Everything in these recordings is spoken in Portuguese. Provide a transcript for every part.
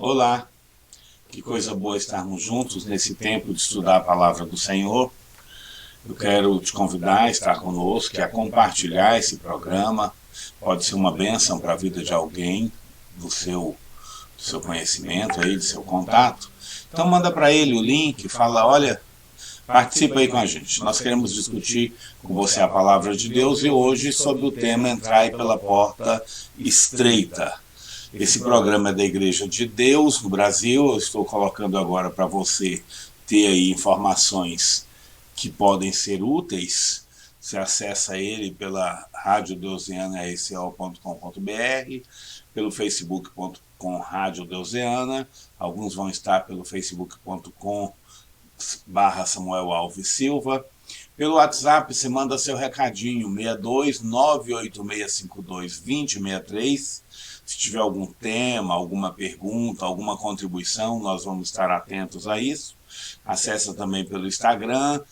Olá, que coisa boa estarmos juntos nesse tempo de estudar a palavra do Senhor. Eu quero te convidar a estar conosco e a compartilhar esse programa. Pode ser uma bênção para a vida de alguém, do seu conhecimento, aí, do seu contato. Então manda para ele o link, fala, olha, participa aí com a gente. Nós queremos discutir com você a palavra de Deus e hoje sobre o tema Entrai pela Porta Estreita. Esse programa é da Igreja de Deus no Brasil. Eu estou colocando agora para você ter aí informações que podem ser úteis. Você acessa ele pela radiodeuseana.com.br, pelo facebook.com radiodeuseana, alguns vão estar pelo facebook.com/Samuel Alves Silva. Pelo WhatsApp você manda seu recadinho, 62-98652-2063. Se tiver algum tema, alguma pergunta, alguma contribuição, nós vamos estar atentos a isso. Acessa também pelo Instagram,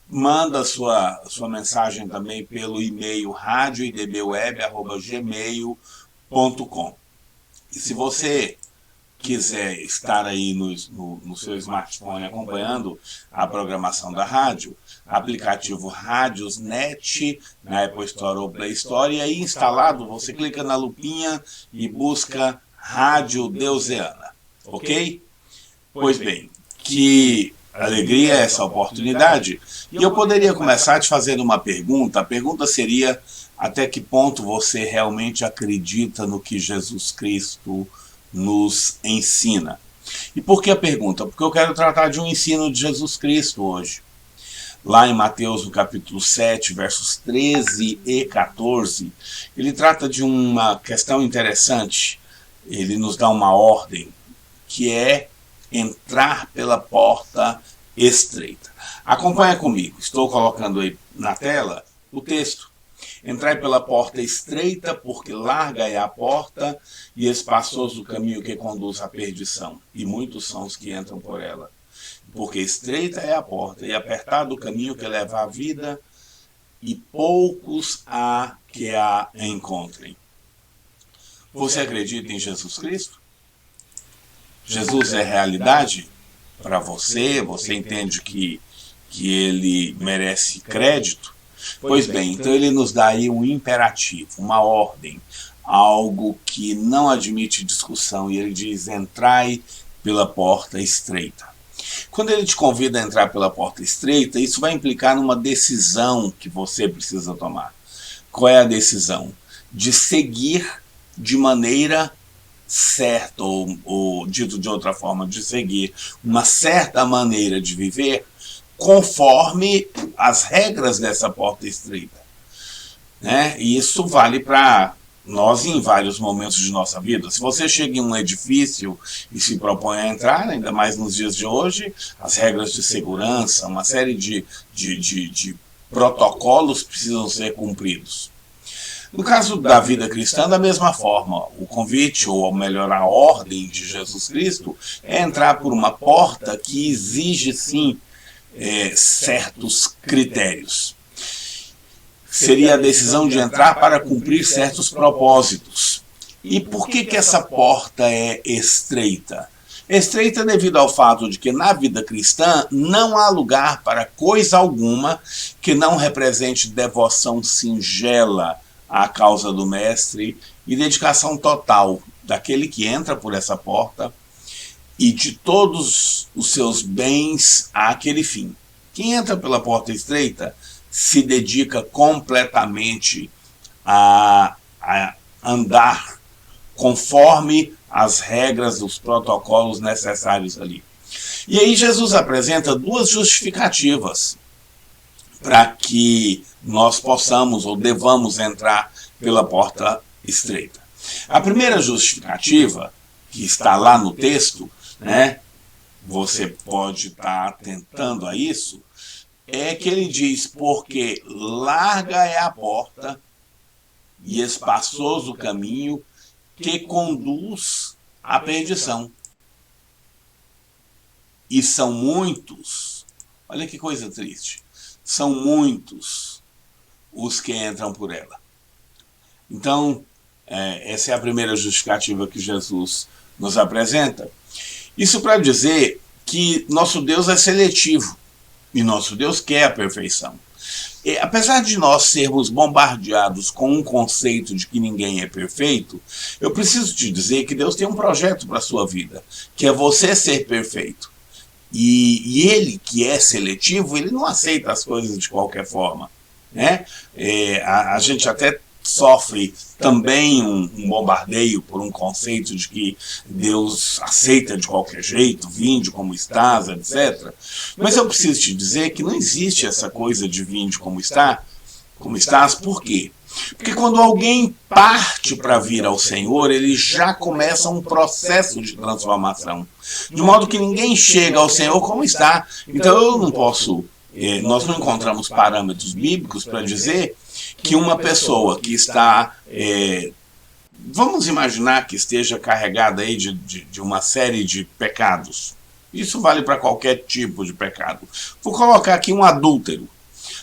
manda sua mensagem também pelo e-mail radioidbweb@gmail.com. E se você quiser estar aí no seu smartphone acompanhando a programação da rádio, aplicativo Radiosnet na Apple Store ou Play Store, e aí instalado você clica na lupinha e busca Rádio Deuseana, ok? Pois bem, que alegria essa oportunidade. E eu poderia começar te fazendo uma pergunta. A pergunta seria: até que ponto você realmente acredita no que Jesus Cristo nos ensina? E por que a pergunta? Porque eu quero tratar de um ensino de Jesus Cristo hoje. Lá em Mateus, no capítulo 7, versos 13 e 14, ele trata de uma questão interessante. Ele nos dá uma ordem, que é entrar pela porta estreita. Acompanha comigo, estou colocando aí na tela o texto. Entrai pela porta estreita, porque larga é a porta e espaçoso o caminho que conduz à perdição, e muitos são os que entram por ela. Porque estreita é a porta e apertado o caminho que leva à vida, e poucos há que a encontrem. Você acredita em Jesus Cristo? Jesus é realidade para você? Você entende que ele merece crédito? Pois bem, então ele nos dá aí um imperativo, uma ordem, algo que não admite discussão, e ele diz: entrai pela porta estreita. Quando ele te convida a entrar pela porta estreita, isso vai implicar numa decisão que você precisa tomar. Qual é a decisão? De seguir de maneira certa, ou dito de outra forma, de seguir uma certa maneira de viver conforme as regras dessa porta estreita, né? E isso vale para nós em vários momentos de nossa vida. Se você chega em um edifício e se propõe a entrar, ainda mais nos dias de hoje, as regras de segurança, uma série de protocolos precisam ser cumpridos. No caso da vida cristã, da mesma forma, o convite, ou melhor, a ordem de Jesus Cristo é entrar por uma porta que exige, sim, certos critérios. Seria a decisão de entrar para cumprir certos propósitos. E por que essa porta é estreita? Estreita devido ao fato de que na vida cristã não há lugar para coisa alguma que não represente devoção singela à causa do Mestre e dedicação total daquele que entra por essa porta e de todos os seus bens àquele fim. Quem entra pela porta estreita se dedica completamente a andar conforme as regras dos protocolos necessários ali. E aí Jesus apresenta duas justificativas para que nós possamos ou devamos entrar pela porta estreita. A primeira justificativa, que está lá no texto, né, você pode estar atentando a isso, é que ele diz: porque larga é a porta e espaçoso o caminho que conduz à perdição. E são muitos, olha que coisa triste, são muitos os que entram por ela. Então, essa é a primeira justificativa que Jesus nos apresenta. Isso para dizer que nosso Deus é seletivo e nosso Deus quer a perfeição. E, apesar de nós sermos bombardeados com um conceito de que ninguém é perfeito, eu preciso te dizer que Deus tem um projeto para a sua vida, que é você ser perfeito. E ele, que é seletivo, ele não aceita as coisas de qualquer forma, né? A gente até sofre também um bombardeio por um conceito de que Deus aceita de qualquer jeito, vinde como estás, etc. Mas eu preciso te dizer que não existe essa coisa de vinde como estás, por quê? Porque quando alguém parte para vir ao Senhor, ele já começa um processo de transformação. De modo que ninguém chega ao Senhor como está. Então eu não posso, nós não encontramos parâmetros bíblicos para dizer que uma pessoa que está, vamos imaginar que esteja carregada aí de uma série de pecados. Isso vale para qualquer tipo de pecado. Vou colocar aqui um adúltero.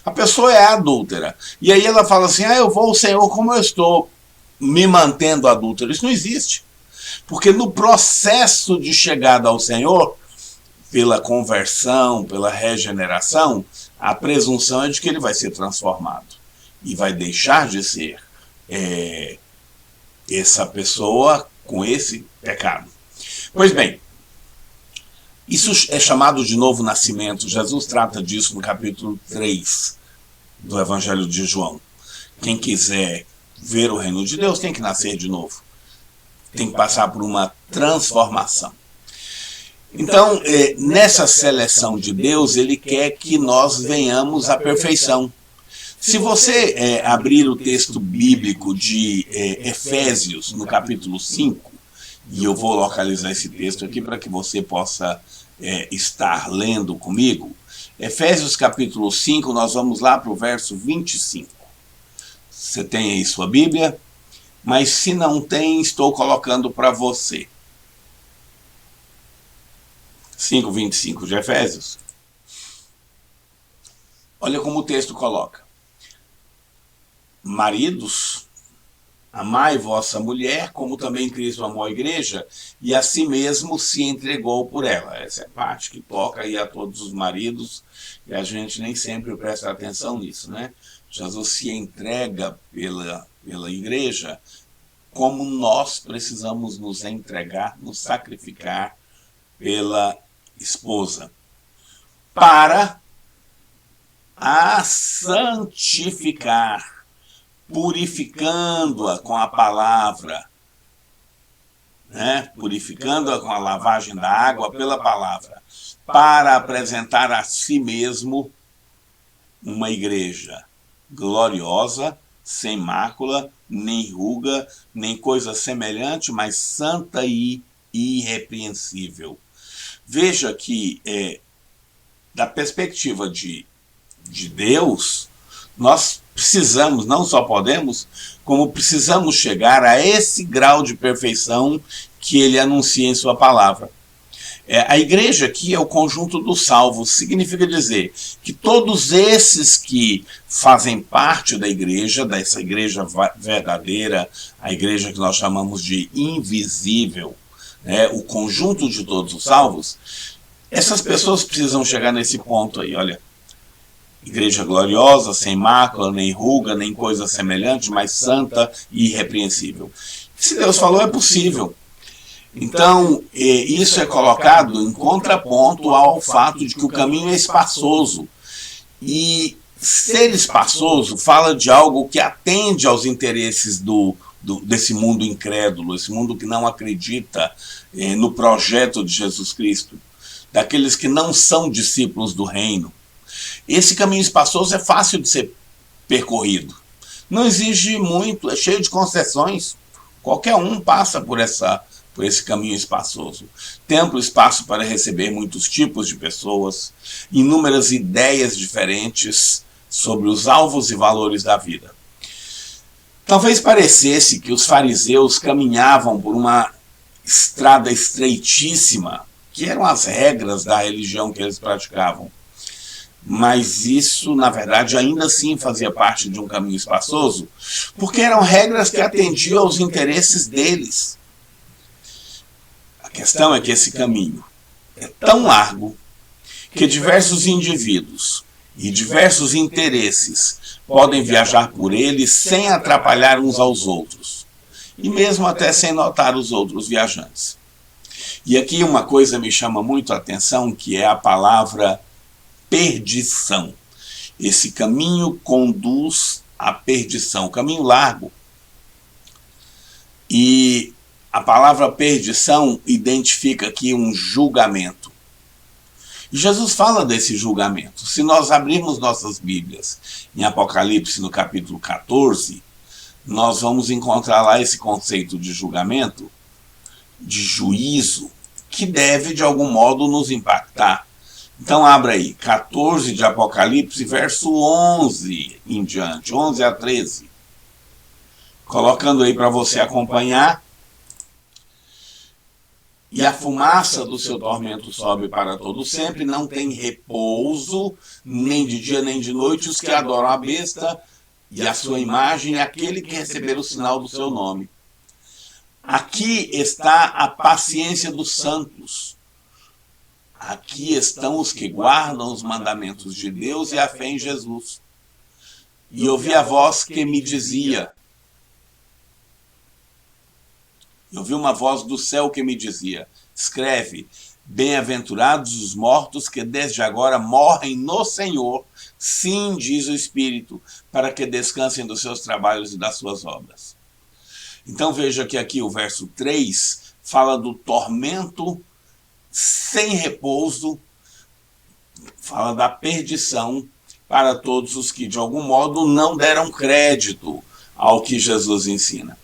A pessoa é adúltera. E aí ela fala assim, eu vou ao Senhor como eu estou, me mantendo adúltero. Isso não existe. Porque no processo de chegada ao Senhor, pela conversão, pela regeneração, a presunção é de que ele vai ser transformado. E vai deixar de ser essa pessoa com esse pecado. Pois bem, isso é chamado de novo nascimento. Jesus trata disso no capítulo 3 do Evangelho de João. Quem quiser ver o reino de Deus tem que nascer de novo. Tem que passar por uma transformação. Então, nessa seleção de Deus, ele quer que nós venhamos à perfeição. Se você abrir o texto bíblico de Efésios, no capítulo 5, e eu vou localizar esse texto aqui para que você possa estar lendo comigo. Efésios capítulo 5, nós vamos lá para o verso 25. Você tem aí sua Bíblia? Mas se não tem, estou colocando para você. 5:25 de Efésios. Olha como o texto coloca. Maridos, amai vossa mulher, como também Cristo amou a igreja, e a si mesmo se entregou por ela. Essa é a parte que toca aí a todos os maridos, e a gente nem sempre presta atenção nisso, né? Jesus se entrega pela igreja, como nós precisamos nos entregar, nos sacrificar pela esposa, para a santificar, purificando-a com a palavra, né? Purificando-a com a lavagem da água pela palavra, para apresentar a si mesmo uma igreja gloriosa, sem mácula, nem ruga, nem coisa semelhante, mas santa e irrepreensível. Veja que, da perspectiva de Deus, nós precisamos, não só podemos, como precisamos chegar a esse grau de perfeição que ele anuncia em sua palavra. A igreja aqui é o conjunto dos salvos, significa dizer que todos esses que fazem parte da igreja, dessa igreja verdadeira, a igreja que nós chamamos de invisível, o conjunto de todos os salvos, essas pessoas precisam chegar nesse ponto aí, olha. Igreja gloriosa, sem mácula, nem ruga, nem coisa semelhante, mas santa e irrepreensível. Se Deus falou, é possível. Então, isso é colocado em contraponto ao fato de que o caminho é espaçoso. E ser espaçoso fala de algo que atende aos interesses desse mundo incrédulo, esse mundo que não acredita no projeto de Jesus Cristo, daqueles que não são discípulos do reino. Esse caminho espaçoso é fácil de ser percorrido. Não exige muito, é cheio de concessões. Qualquer um passa por esse caminho espaçoso. Templo espaço para receber muitos tipos de pessoas, inúmeras ideias diferentes sobre os alvos e valores da vida. Talvez parecesse que os fariseus caminhavam por uma estrada estreitíssima, que eram as regras da religião que eles praticavam. Mas isso, na verdade, ainda assim fazia parte de um caminho espaçoso, porque eram regras que atendiam aos interesses deles. questão é que esse caminho é tão largo que diversos indivíduos e diversos interesses podem viajar por ele sem atrapalhar uns aos outros, e mesmo até sem notar os outros viajantes. E aqui uma coisa me chama muito a atenção, que é a palavra perdição. Esse caminho conduz à perdição, caminho largo. E a palavra perdição identifica aqui um julgamento. E Jesus fala desse julgamento. Se nós abrirmos nossas Bíblias em Apocalipse, no capítulo 14, nós vamos encontrar lá esse conceito de julgamento, de juízo, que deve de algum modo nos impactar. Então abra aí, 14 de Apocalipse, verso 11 em diante, 11 a 13. Colocando aí para você acompanhar. E a fumaça do seu tormento sobe para todo sempre, não tem repouso, nem de dia nem de noite, os que adoram a besta e a sua imagem, aquele que receber o sinal do seu nome. Aqui está a paciência dos santos. Aqui estão os que guardam os mandamentos de Deus e a fé em Jesus. E ouvi a voz que me dizia, eu ouvi uma voz do céu que me dizia, escreve, bem-aventurados os mortos que desde agora morrem no Senhor, sim, diz o Espírito, para que descansem dos seus trabalhos e das suas obras. Então veja que aqui o verso 3 fala do tormento sem repouso, fala da perdição para todos os que de algum modo não deram crédito ao que Jesus ensina.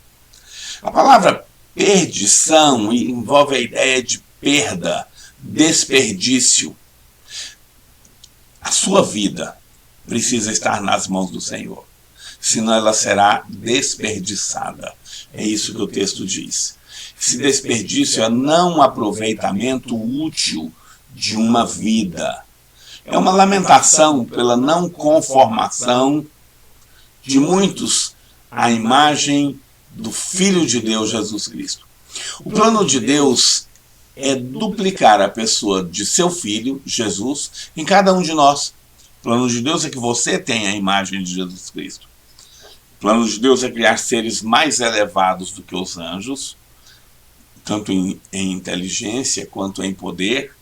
A palavra perdição envolve a ideia de perda, desperdício. A sua vida precisa estar nas mãos do Senhor, senão ela será desperdiçada. É isso que o texto diz. Esse desperdício é não aproveitamento útil de uma vida. É uma lamentação pela não conformação de muitos à imagem do Filho de Deus, Jesus Cristo. O plano de Deus é duplicar a pessoa de seu Filho, Jesus, em cada um de nós. O plano de Deus é que você tenha a imagem de Jesus Cristo. O plano de Deus é criar seres mais elevados do que os anjos, tanto em inteligência quanto em poder,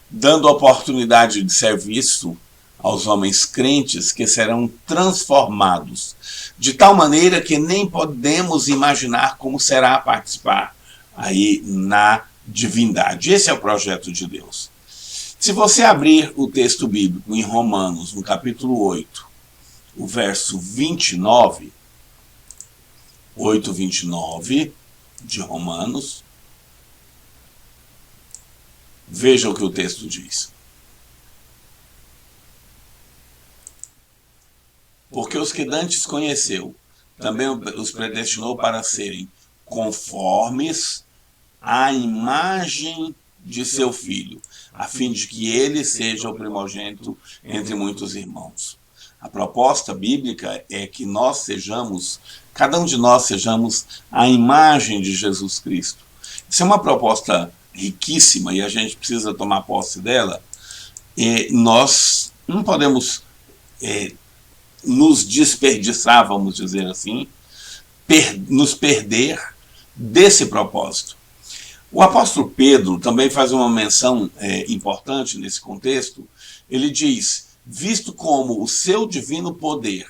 dando oportunidade de serviço aos homens crentes que serão transformados, de tal maneira que nem podemos imaginar como será participar aí na divindade. Esse é o projeto de Deus. Se você abrir o texto bíblico em Romanos, no capítulo 8, o verso 29, 8:29 de Romanos, veja o que o texto diz. Porque os que dantes conheceu, também os predestinou para serem conformes à imagem de seu Filho, a fim de que ele seja o primogênito entre muitos irmãos. A proposta bíblica é que nós sejamos, cada um de nós sejamos a imagem de Jesus Cristo. Isso é uma proposta riquíssima e a gente precisa tomar posse dela. Nós não podemos nos desperdiçar, vamos dizer assim, nos perder desse propósito. O apóstolo Pedro também faz uma menção importante nesse contexto. Ele diz, visto como o seu divino poder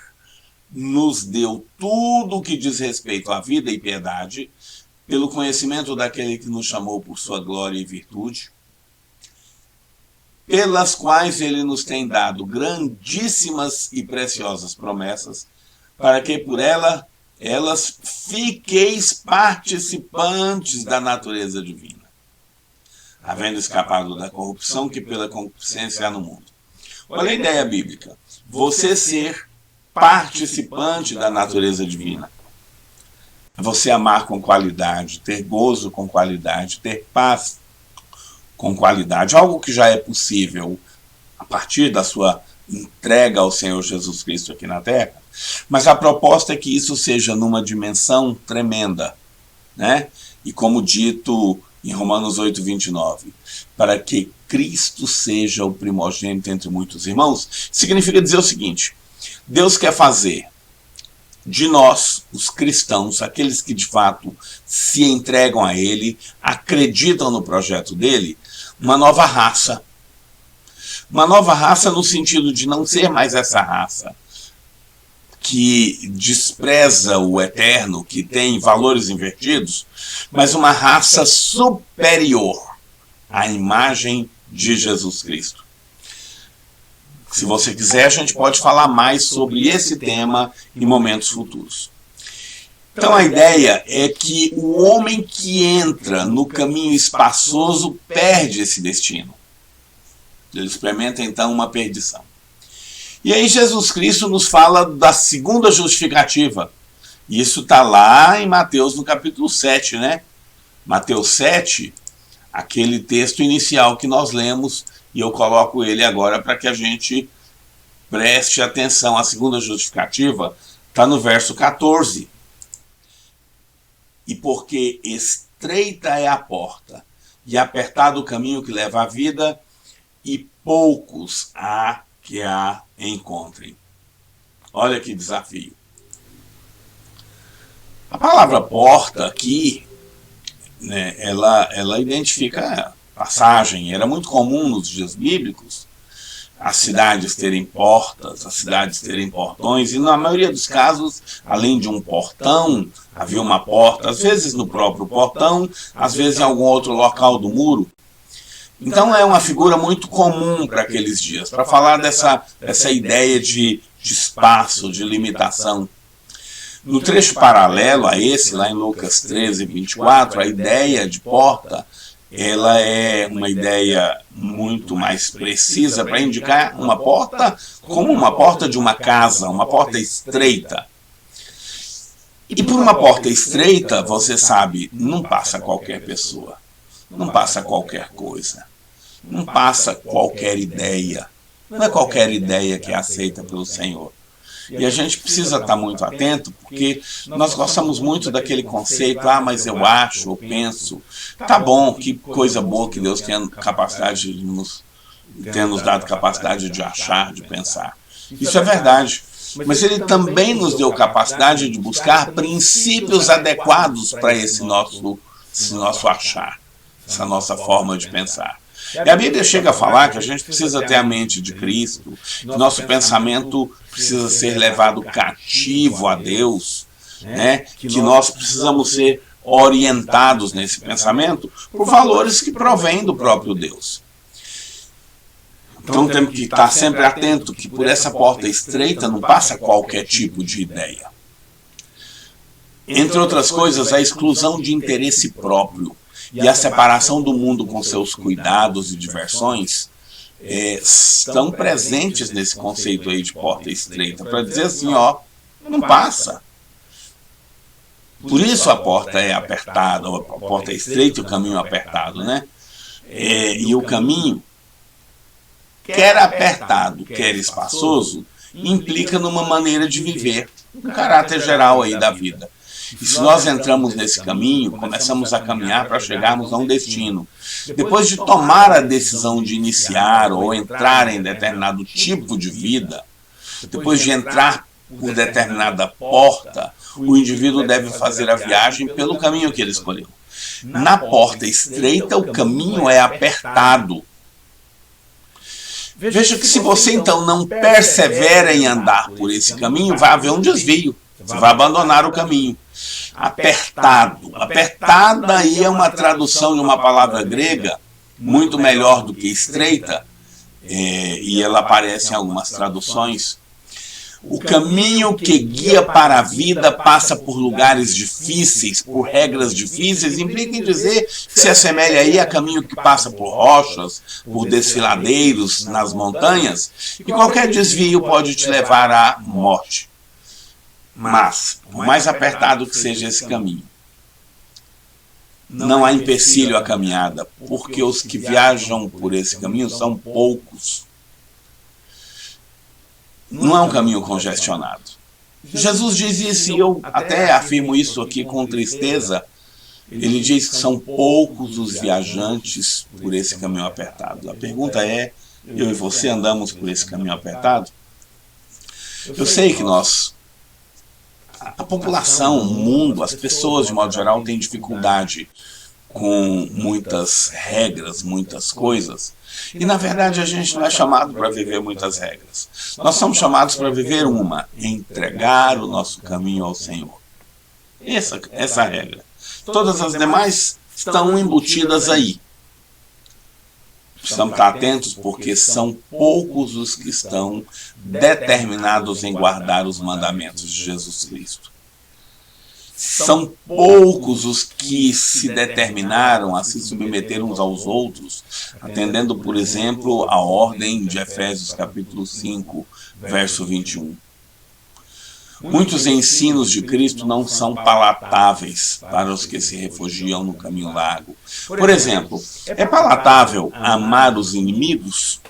nos deu tudo o que diz respeito à vida e piedade, pelo conhecimento daquele que nos chamou por sua glória e virtude, pelas quais ele nos tem dado grandíssimas e preciosas promessas, para que por elas fiqueis participantes da natureza divina, havendo escapado da corrupção que pela concupiscência há no mundo. Olha a ideia bíblica. Você ser participante da natureza divina. Você amar com qualidade, ter gozo com qualidade, ter paz com qualidade, algo que já é possível a partir da sua entrega ao Senhor Jesus Cristo aqui na Terra, mas a proposta é que isso seja numa dimensão tremenda, né? E como dito em Romanos 8, 29, para que Cristo seja o primogênito entre muitos irmãos, significa dizer o seguinte: Deus quer fazer de nós, os cristãos, aqueles que de fato se entregam a Ele, acreditam no projeto dele, uma nova raça. Uma nova raça no sentido de não ser mais essa raça que despreza o eterno, que tem valores invertidos, mas uma raça superior à imagem de Jesus Cristo. Se você quiser, a gente pode falar mais sobre esse tema em momentos futuros. Então a ideia é que o homem que entra no caminho espaçoso perde esse destino. Ele experimenta então uma perdição. E aí Jesus Cristo nos fala da segunda justificativa. Isso está lá em Mateus no capítulo 7, né? Mateus 7, aquele texto inicial que nós lemos, e eu coloco ele agora para que a gente preste atenção. A segunda justificativa está no verso 14. E porque estreita é a porta, e apertado o caminho que leva à vida, e poucos há que a encontrem. Olha que desafio. A palavra porta aqui, né, ela identifica passagem. Era muito comum nos dias bíblicos as cidades terem portas, as cidades terem portões, e na maioria dos casos, além de um portão, havia uma porta, às vezes no próprio portão, às vezes em algum outro local do muro. Então é uma figura muito comum para aqueles dias, para falar dessa ideia de espaço, de limitação. No trecho paralelo a esse, lá em Lucas 13, 24, a ideia de porta, ela é uma ideia muito mais precisa para indicar uma porta como uma porta de uma casa, uma porta estreita. E por uma porta estreita, você sabe, não passa qualquer pessoa, não passa qualquer coisa, não passa qualquer ideia, não é qualquer ideia que é aceita pelo Senhor. E a gente precisa estar muito atento, porque nós gostamos muito daquele conceito, mas eu acho, eu penso. Tá bom, que coisa boa que Deus tenha capacidade de nos dado capacidade de achar, de pensar. Isso é verdade. Mas Ele também nos deu capacidade de buscar princípios adequados para esse nosso achar, essa nossa forma de pensar. E a Bíblia chega a falar que a gente precisa ter a mente de Cristo, que nosso pensamento precisa ser levado cativo a Deus, né? Que nós precisamos ser orientados nesse pensamento por valores que provêm do próprio Deus. Então temos que estar sempre atento que por essa porta estreita não passa qualquer tipo de ideia. Entre outras coisas, a exclusão de interesse próprio e a separação do mundo com seus cuidados e diversões estão presentes nesse conceito aí de porta estreita, para dizer assim, não passa. Por isso a porta é apertada, a porta é estreita e o caminho é apertado, né? E o caminho, quer apertado, quer espaçoso, implica numa maneira de viver, um caráter geral aí da vida. E se nós entramos nesse caminho, começamos a caminhar para chegarmos a um destino. Depois de tomar a decisão de iniciar ou entrar em determinado tipo de vida, depois de entrar por determinada porta, o indivíduo deve fazer a viagem pelo caminho que ele escolheu. Na porta estreita, o caminho é apertado. Veja que se você então não persevera em andar por esse caminho, vai haver um desvio. Você vai abandonar o caminho. Apertado. Apertada aí é uma tradução de uma palavra grega muito melhor do que estreita, e ela aparece em algumas traduções. O caminho que guia para a vida passa por lugares difíceis, por regras difíceis, implica em dizer que se assemelha aí a caminho que passa por rochas, por desfiladeiros nas montanhas, e qualquer desvio pode te levar à morte. Mas, por mais apertado que seja esse caminho, não há empecilho à caminhada, porque os que viajam por esse caminho são poucos. Não é um caminho congestionado. Jesus diz isso, e eu até afirmo isso aqui com tristeza, ele diz que são poucos os viajantes por esse caminho apertado. A pergunta é, eu e você andamos por esse caminho apertado? Eu sei que a população, o mundo, as pessoas de modo geral têm dificuldade com muitas regras, muitas coisas. E na verdade a gente não é chamado para viver muitas regras. Nós somos chamados para viver uma, entregar o nosso caminho ao Senhor. Essa regra. Todas as demais estão embutidas aí. Precisamos estar atentos porque são poucos os que estão determinados em guardar os mandamentos de Jesus Cristo. São poucos os que se determinaram a se submeter uns aos outros, atendendo, por exemplo, a ordem de Efésios capítulo 5, verso 21. Muitos ensinos de Cristo não são palatáveis para os que se refugiam no caminho largo. Por exemplo, é palatável amar os inimigos?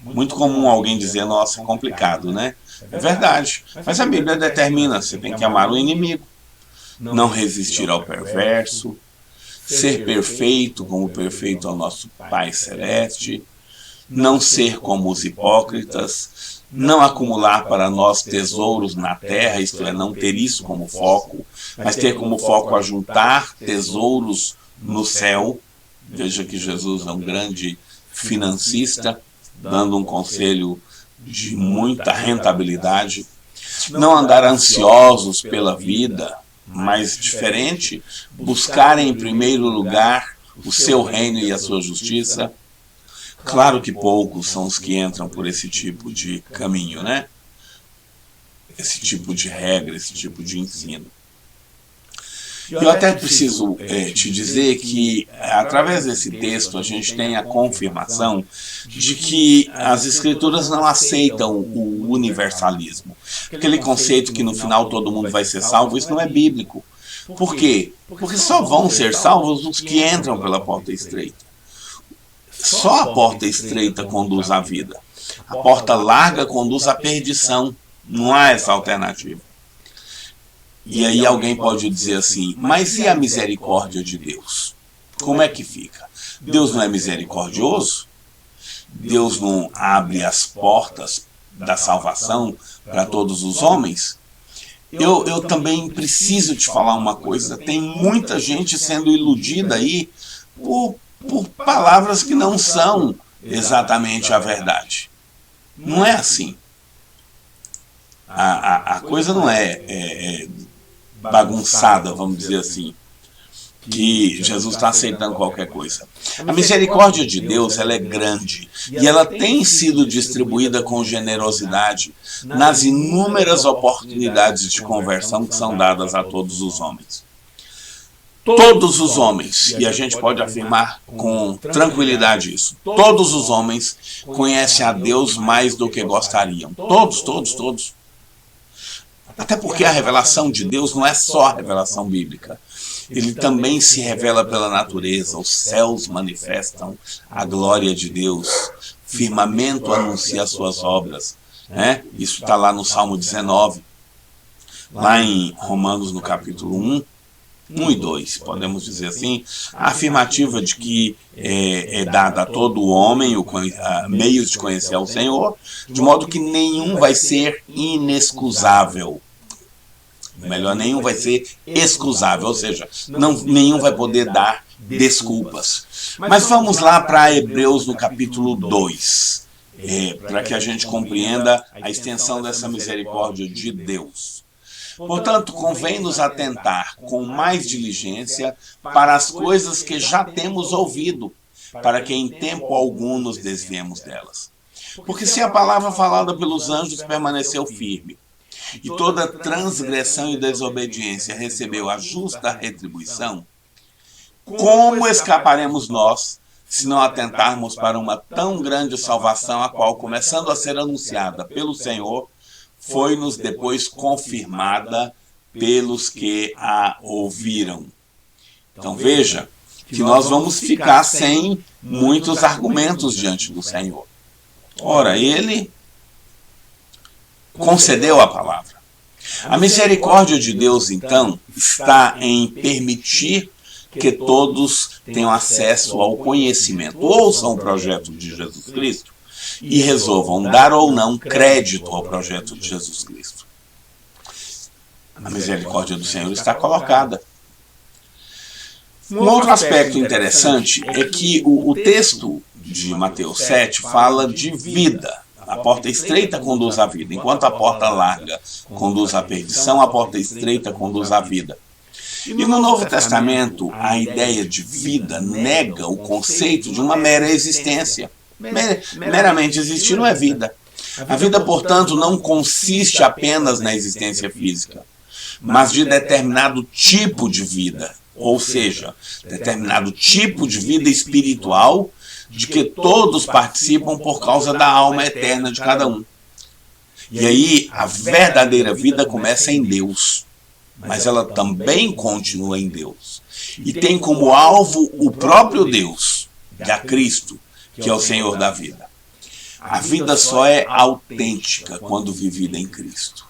Muito comum alguém dizer, nossa, é complicado, né? É verdade, mas a Bíblia determina, você tem que amar o inimigo, não resistir ao perverso, ser perfeito como perfeito é o nosso Pai Celeste, não ser como os hipócritas, não acumular para nós tesouros na terra, isto é, não ter isso como foco, mas ter como foco ajuntar tesouros no céu. Veja que Jesus é um grande financista, dando um conselho de muita rentabilidade. Não andar ansiosos pela vida, mas diferente, buscar em primeiro lugar o seu reino e a sua justiça. Claro que poucos são os que entram por esse tipo de caminho, né? Esse tipo de regra, esse tipo de ensino. Eu até preciso te dizer que, através desse texto, a gente tem a confirmação de que as Escrituras não aceitam o universalismo. Aquele conceito que no final todo mundo vai ser salvo, isso não é bíblico. Por quê? Porque só vão ser salvos os que entram pela porta estreita. Só a porta estreita conduz à vida. A porta larga conduz à perdição. Não há essa alternativa. E aí alguém pode dizer assim, mas e a misericórdia de Deus? Como é que fica? Deus não é misericordioso? Deus não abre as portas da salvação para todos os homens? Eu também preciso te falar uma coisa. Tem muita gente sendo iludida aí por palavras que não são exatamente a verdade. Não é assim. A coisa não é bagunçada, vamos dizer assim, que Jesus está aceitando qualquer coisa. A misericórdia de Deus, ela é grande e ela tem sido distribuída com generosidade nas inúmeras oportunidades de conversão que são dadas a todos os homens. Todos os homens, e a gente pode afirmar com tranquilidade isso, todos os homens conhecem a Deus mais do que gostariam. Todos. Até porque a revelação de Deus não é só a revelação bíblica. Ele também se revela pela natureza. Os céus manifestam a glória de Deus. Firmamento anuncia as suas obras. Isso está lá no Salmo 19. Lá em Romanos, no capítulo 1 e 2, podemos dizer assim, a afirmativa de que é dada a todo homem meios de conhecer ao Senhor, de modo que nenhum vai ser inexcusável. Melhor, nenhum vai ser excusável, ou seja, nenhum vai poder dar desculpas. Mas vamos lá para Hebreus no capítulo 2, para que a gente compreenda a extensão dessa misericórdia de Deus. Portanto, convém-nos atentar com mais diligência para as coisas que já temos ouvido, para que em tempo algum nos desviemos delas. Porque se a palavra falada pelos anjos permaneceu firme, e toda transgressão e desobediência recebeu a justa retribuição, como escaparemos nós, se não atentarmos para uma tão grande salvação, a qual, começando a ser anunciada pelo Senhor, foi-nos depois confirmada pelos que a ouviram. Então veja que nós vamos ficar sem muitos argumentos diante do Senhor. Ora, Ele concedeu a palavra. A misericórdia de Deus, então, está em permitir que todos tenham acesso ao conhecimento. Ouçam o projeto de Jesus Cristo e resolvam dar ou não crédito ao projeto de Jesus Cristo. A misericórdia do Senhor está colocada. Um outro aspecto interessante é que o texto de Mateus 7 fala de vida. A porta estreita conduz à vida, enquanto a porta larga conduz à perdição, a porta estreita conduz à vida. E no Novo Testamento, a ideia de vida nega o conceito de uma mera existência. Meramente existir não é vida. A vida, portanto, não consiste apenas na existência física, mas de determinado tipo de vida, ou seja, determinado tipo de vida espiritual de que todos participam por causa da alma eterna de cada um. E aí, a verdadeira vida começa em Deus, mas ela também continua em Deus. E tem como alvo o próprio Deus, já Cristo, que é o Senhor da vida. A vida só é autêntica quando vivida em Cristo.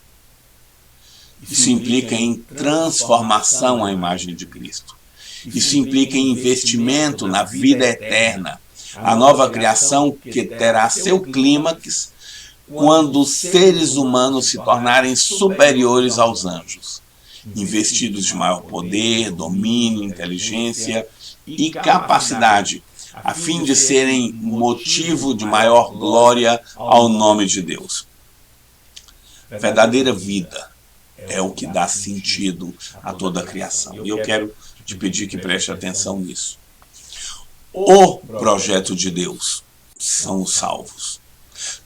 Isso implica em transformação à imagem de Cristo. Isso implica em investimento na vida eterna, a nova criação que terá seu clímax quando os seres humanos se tornarem superiores aos anjos, investidos de maior poder, domínio, inteligência e capacidade, a fim de serem motivo de maior glória ao nome de Deus. Verdadeira vida é o que dá sentido a toda a criação. E eu quero te pedir que preste atenção nisso. O projeto de Deus são os salvos.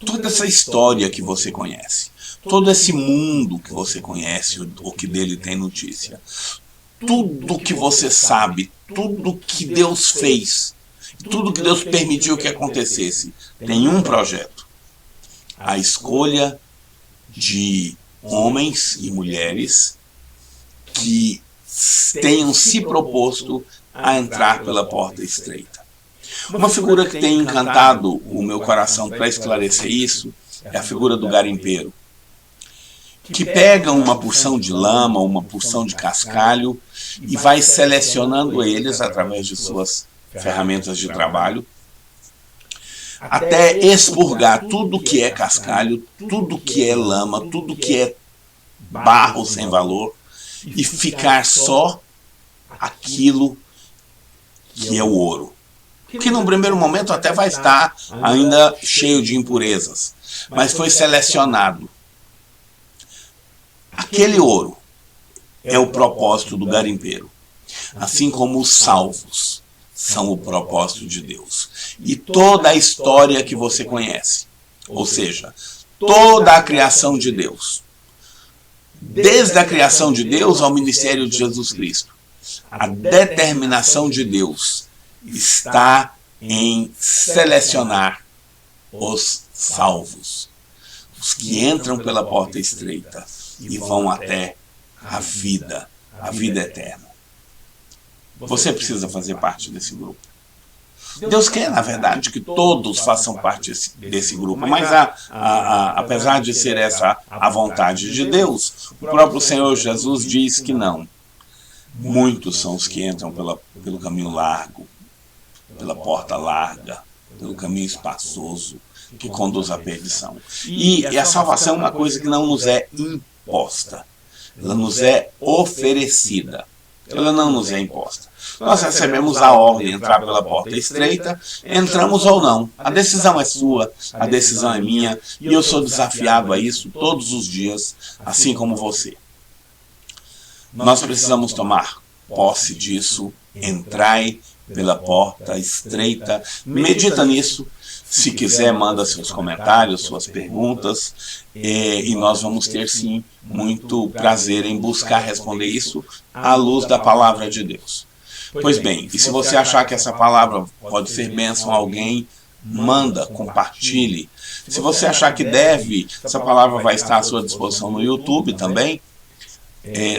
Toda essa história que você conhece, todo esse mundo que você conhece, ou que dele tem notícia, tudo que você sabe, tudo que Deus fez, tudo que Deus permitiu que acontecesse, tem um projeto: a escolha de homens e mulheres que tenham se proposto a entrar pela porta estreita. Uma figura que tem encantado o meu coração para esclarecer isso é a figura do garimpeiro, que pega uma porção de lama, uma porção de cascalho e vai selecionando eles através de suas ferramentas de trabalho, até expurgar tudo que é cascalho, tudo que é lama, tudo que é barro sem valor, e ficar só aquilo que é o ouro. Que num primeiro momento até vai estar ainda cheio de impurezas, mas foi selecionado. Aquele ouro é o propósito do garimpeiro, assim como os salvos são o propósito de Deus. E toda a história que você conhece, ou seja, toda a criação de Deus, desde a criação de Deus ao ministério de Jesus Cristo, a determinação de Deus está em selecionar os salvos, os que entram pela porta estreita e vão até a vida eterna. Você precisa fazer parte desse grupo. Deus quer, na verdade, que todos façam parte desse grupo, mas apesar de ser essa a vontade de Deus, o próprio Senhor Jesus diz que não. Muitos são os que entram pelo caminho largo, pela porta larga, pelo caminho espaçoso, que conduz à perdição. E a salvação é uma coisa que não nos é imposta, ela nos é oferecida, ela não nos é imposta. Nós recebemos a ordem de entrar pela porta estreita, entramos ou não. A decisão é sua, a decisão é minha, e eu sou desafiado a isso todos os dias, assim como você. Nós precisamos tomar posse disso, entrai pela porta estreita, medita nisso. Se quiser, manda seus comentários, suas perguntas, e nós vamos ter, sim, muito prazer em buscar responder isso à luz da palavra de Deus. Pois bem, e se você achar que essa palavra pode ser bênção a alguém, manda, compartilhe. Se você achar que deve, essa palavra vai estar à sua disposição no YouTube também.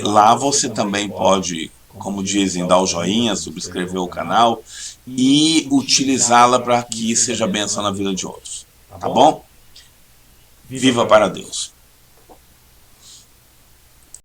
Lá você também pode, como dizem, dar o joinha, subscrever o canal e utilizá-la para que seja bênção na vida de outros. Tá bom? Viva para Deus!